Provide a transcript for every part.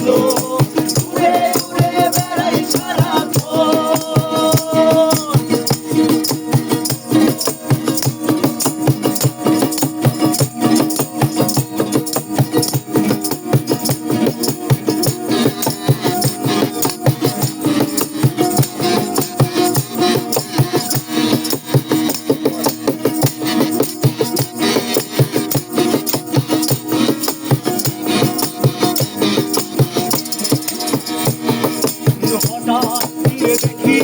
মতো ঘুরে ঘুরে বেড়াই সারাক্ষণ। হঠাৎ ফিরে দেখি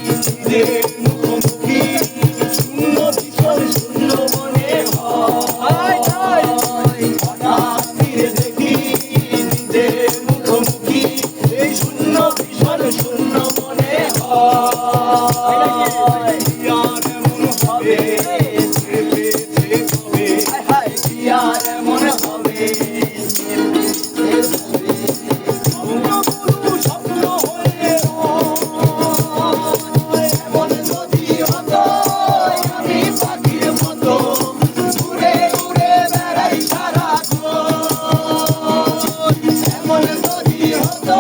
নিজের মুখোমুখি, শূন্য ভীষণ শূন্য মনে হয়। হঠাৎ ফিরে দেখি নিজের মুখোমুখি, এই শূন্য ভীষণ শূন্য মনে হয়। কি আর এমন হবে ভেবেছে কবে, কি আর এমন হবে স্বপ্নগুলো স্বপ্ন হয়ে রয়। এমন যদি হতো আমি পাখির মতো ঘুরে ঘুরে বেড়াই সারাক্ষণ। এমন যদি হতো